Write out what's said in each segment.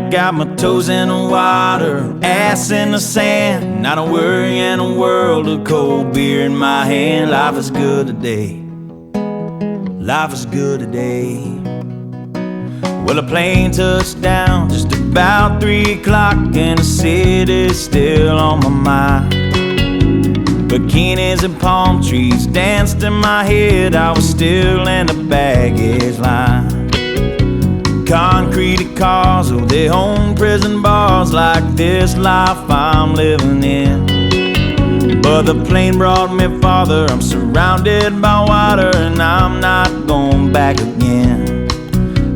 got my toes in the water, ass in the sand, not a worry in a world of cold beer in my hand. Life is good today, life is good today. Well, a plane touched down just about 3 o'clock, and the city's still on my mind. Bikinis and palm trees danced in my head, I was still in the baggage line. Concrete cars, oh, they own prison bars, like this life I'm living in. But the plane brought me farther, I'm surrounded by water, and I'm not going back again.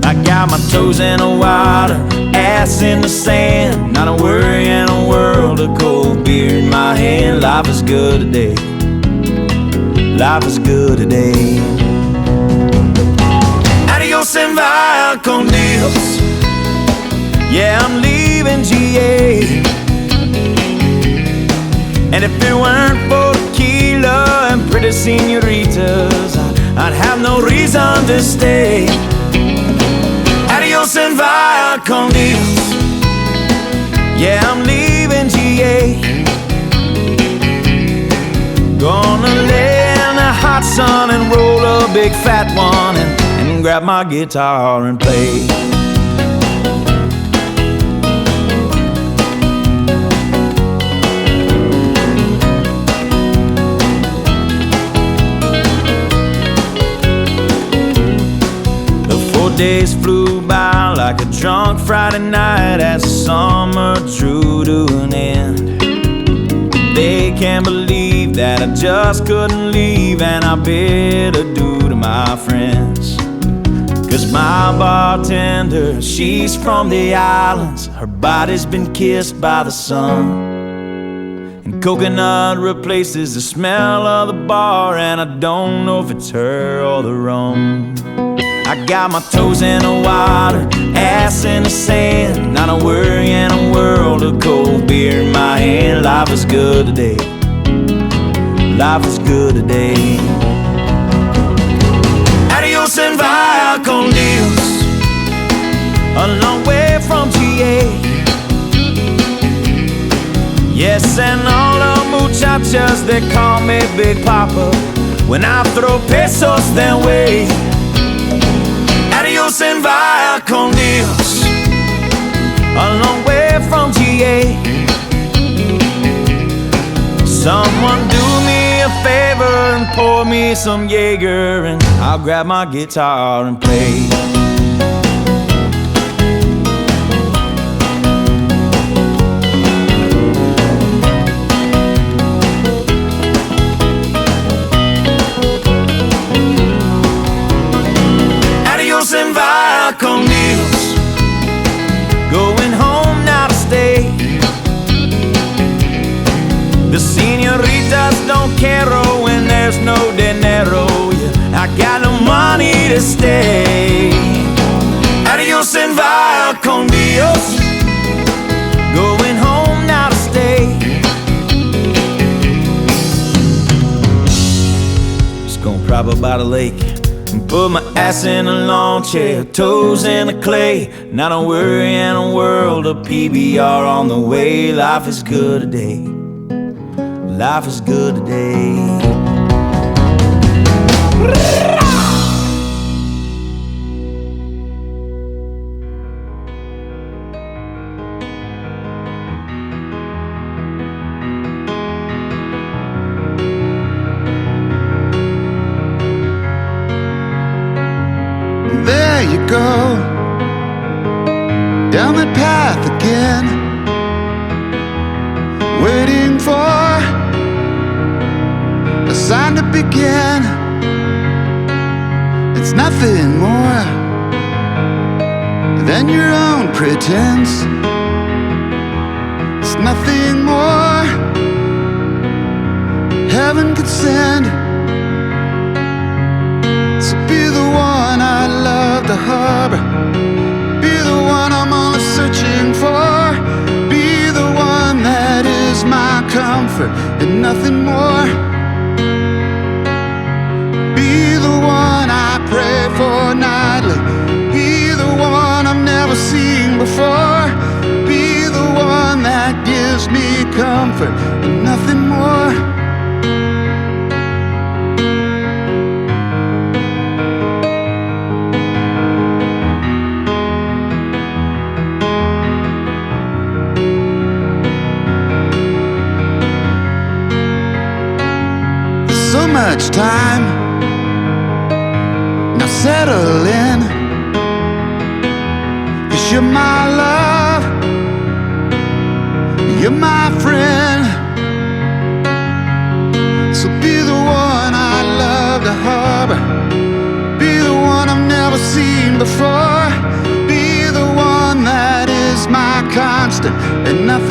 I got my toes in the water, ass in the sand, not a worry in a world of cold beer in my hand. Life is good today, life is good today. Adios and vaya con Dios, yeah, I'm leaving GA. And if it weren't for tequila and pretty senoritas, I'd have no reason to stay. Adios and vaya con Dios, yeah, I'm leaving GA. Gonna lay in the hot sun and roll a big fat one, and grab my guitar and play. The 4 days flew by like a drunk Friday night as the summer drew to an end. They can't believe that I just couldn't leave, and I bid adieu to my friends. 'Cause my bartender, she's from the islands, her body's been kissed by the sun, and coconut replaces the smell of the bar, and I don't know if it's her or the rum. I got my toes in the water, ass in the sand, not a worry in a world of cold beer in my hand. Life is good today, life is good today. Adios and vaya con Dios, a long way from GA. Yes, and all the muchachas, they call me Big Papa when I throw pesos their way. Adios and vaya con Dios, a long way from GA. Someone do me a favor and pour me some Jaeger, and I'll grab my guitar and play. Adios and vaya con Dios, going home now to stay. The senoritas don't care when there's no dinero, yeah, I got no money to stay. Adios and vaya con Dios, going home now to stay. Just gonna prop up by the lake and put my ass in a lawn chair, toes in the clay, not a worry in a world of PBR on the way. Life is good today, life is good today. There you go, down that path again, waiting for a sign to begin. It's nothing more than your own pretense. It's nothing more heaven could send. So be the one I love to harbor, be the one I'm only searching for, be the one that is my comfort and nothing more. Be the one I pray for nightly, be the one I'm never never seen before. Be the one that gives me comfort and nothing more. There's so much time, now settle in, 'cause you're my love, you're my friend. So be the one I love to harbor, be the one I've never seen before, be the one that is my constant and nothing